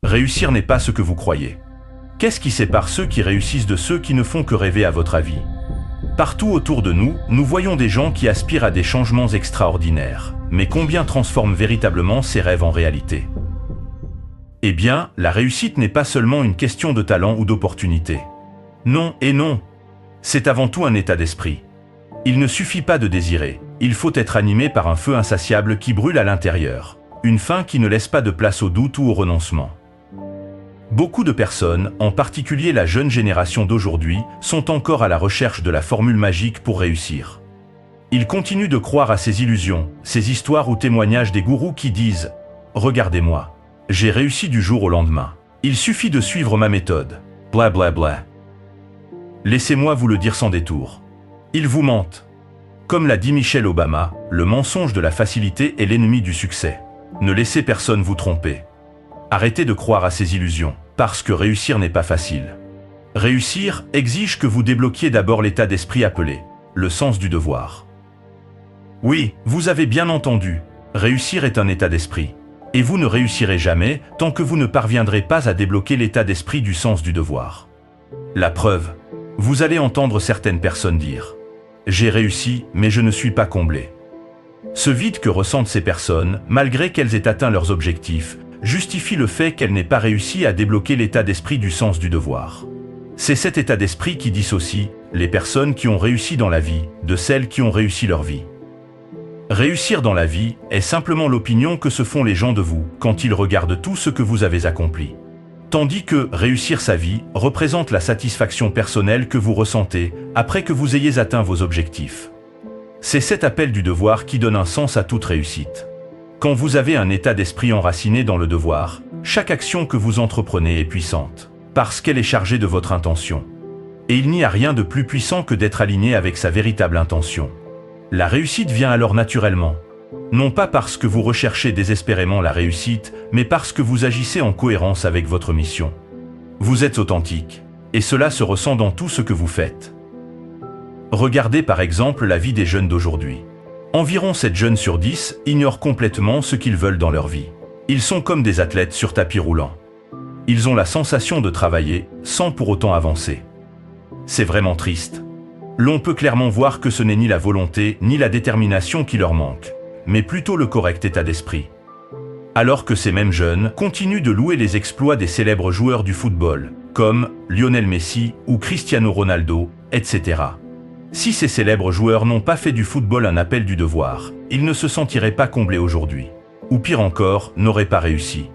Réussir n'est pas ce que vous croyez. Qu'est-ce qui sépare ceux qui réussissent de ceux qui ne font que rêver à votre avis? Partout autour de nous, nous voyons des gens qui aspirent à des changements extraordinaires. Mais combien transforment véritablement ces rêves en réalité? Eh bien, la réussite n'est pas seulement une question de talent ou d'opportunité. Non et non. C'est avant tout un état d'esprit. Il ne suffit pas de désirer, il faut être animé par un feu insatiable qui brûle à l'intérieur. Une faim qui ne laisse pas de place au doute ou au renoncement. Beaucoup de personnes, en particulier la jeune génération d'aujourd'hui, sont encore à la recherche de la formule magique pour réussir. Ils continuent de croire à ces illusions, ces histoires ou témoignages des gourous qui disent « Regardez-moi, j'ai réussi du jour au lendemain. Il suffit de suivre ma méthode. Bla bla bla. » Laissez-moi vous le dire sans détour. Ils vous mentent. Comme l'a dit Michelle Obama, le mensonge de la facilité est l'ennemi du succès. Ne laissez personne vous tromper. Arrêtez de croire à ces illusions, parce que réussir n'est pas facile. Réussir exige que vous débloquiez d'abord l'état d'esprit appelé le sens du devoir. Oui, vous avez bien entendu, réussir est un état d'esprit. Et vous ne réussirez jamais tant que vous ne parviendrez pas à débloquer l'état d'esprit du sens du devoir. La preuve, vous allez entendre certaines personnes dire « J'ai réussi, mais je ne suis pas comblé ». Ce vide que ressentent ces personnes, malgré qu'elles aient atteint leurs objectifs, justifie le fait qu'elles n'aient pas réussi à débloquer l'état d'esprit du sens du devoir. C'est cet état d'esprit qui dissocie les personnes qui ont réussi dans la vie de celles qui ont réussi leur vie. Réussir dans la vie est simplement l'opinion que se font les gens de vous quand ils regardent tout ce que vous avez accompli. Tandis que réussir sa vie représente la satisfaction personnelle que vous ressentez après que vous ayez atteint vos objectifs. C'est cet appel du devoir qui donne un sens à toute réussite. Quand vous avez un état d'esprit enraciné dans le devoir, chaque action que vous entreprenez est puissante, parce qu'elle est chargée de votre intention. Et il n'y a rien de plus puissant que d'être aligné avec sa véritable intention. La réussite vient alors naturellement. Non pas parce que vous recherchez désespérément la réussite, mais parce que vous agissez en cohérence avec votre mission. Vous êtes authentique, et cela se ressent dans tout ce que vous faites. Regardez par exemple la vie des jeunes d'aujourd'hui. Environ 7 jeunes sur 10 ignorent complètement ce qu'ils veulent dans leur vie. Ils sont comme des athlètes sur tapis roulant. Ils ont la sensation de travailler sans pour autant avancer. C'est vraiment triste. L'on peut clairement voir que ce n'est ni la volonté ni la détermination qui leur manque, mais plutôt le correct état d'esprit. Alors que ces mêmes jeunes continuent de louer les exploits des célèbres joueurs du football, comme Lionel Messi ou Cristiano Ronaldo, etc. Si ces célèbres joueurs n'ont pas fait du football un appel du devoir, ils ne se sentiraient pas comblés aujourd'hui. Ou pire encore, n'auraient pas réussi.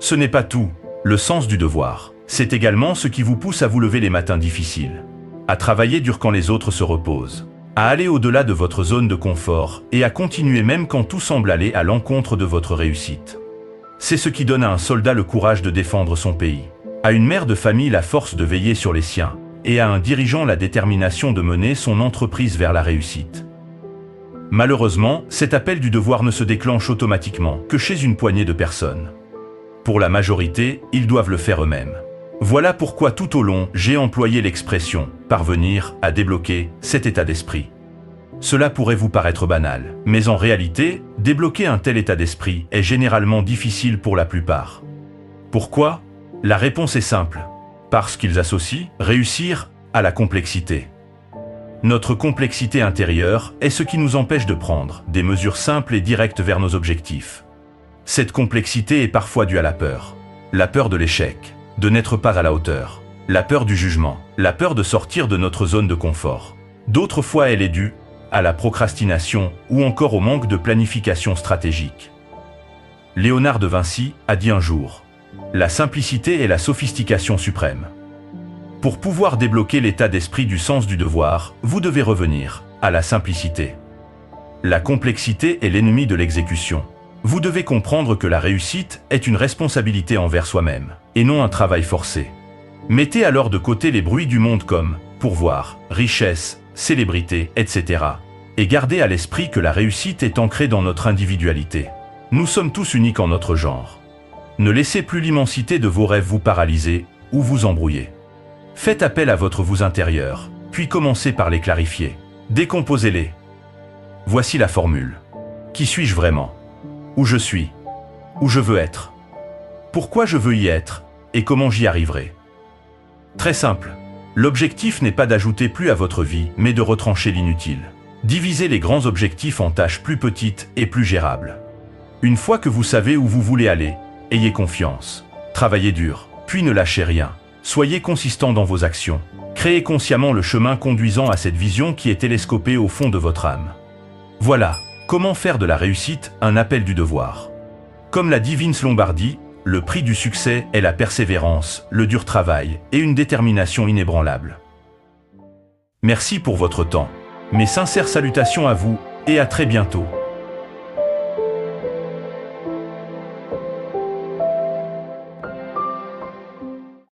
Ce n'est pas tout. Le sens du devoir, c'est également ce qui vous pousse à vous lever les matins difficiles, à travailler dur quand les autres se reposent, à aller au-delà de votre zone de confort et à continuer même quand tout semble aller à l'encontre de votre réussite. C'est ce qui donne à un soldat le courage de défendre son pays, à une mère de famille la force de veiller sur les siens, et à un dirigeant la détermination de mener son entreprise vers la réussite. Malheureusement, cet appel du devoir ne se déclenche automatiquement que chez une poignée de personnes. Pour la majorité, ils doivent le faire eux-mêmes. Voilà pourquoi tout au long, j'ai employé l'expression « parvenir à débloquer cet état d'esprit ». Cela pourrait vous paraître banal, mais en réalité, débloquer un tel état d'esprit est généralement difficile pour la plupart. Pourquoi? La réponse est simple. Parce qu'ils associent réussir à la complexité. Notre complexité intérieure est ce qui nous empêche de prendre des mesures simples et directes vers nos objectifs. Cette complexité est parfois due à la peur de l'échec, de n'être pas à la hauteur, la peur du jugement, la peur de sortir de notre zone de confort. D'autres fois, elle est due à la procrastination ou encore au manque de planification stratégique. Léonard de Vinci a dit un jour « La simplicité est la sophistication suprême ». Pour pouvoir débloquer l'état d'esprit du sens du devoir, vous devez revenir à la simplicité. La complexité est l'ennemi de l'exécution. Vous devez comprendre que la réussite est une responsabilité envers soi-même, et non un travail forcé. Mettez alors de côté les bruits du monde comme pourvoir, richesse, célébrité, etc. Et gardez à l'esprit que la réussite est ancrée dans notre individualité. Nous sommes tous uniques en notre genre. Ne laissez plus l'immensité de vos rêves vous paralyser ou vous embrouiller. Faites appel à votre vous intérieur, puis commencez par les clarifier. Décomposez-les. Voici la formule. Qui suis-je vraiment? Où je suis? Où je veux être? Pourquoi je veux y être et comment j'y arriverai? Très simple. L'objectif n'est pas d'ajouter plus à votre vie, mais de retrancher l'inutile. Divisez les grands objectifs en tâches plus petites et plus gérables. Une fois que vous savez où vous voulez aller, ayez confiance. Travaillez dur, puis ne lâchez rien. Soyez consistant dans vos actions. Créez consciemment le chemin conduisant à cette vision qui est télescopée au fond de votre âme. Voilà, comment faire de la réussite un appel du devoir. Comme l'a dit Vince Lombardi, le prix du succès est la persévérance, le dur travail et une détermination inébranlable. Merci pour votre temps. Mes sincères salutations à vous et à très bientôt.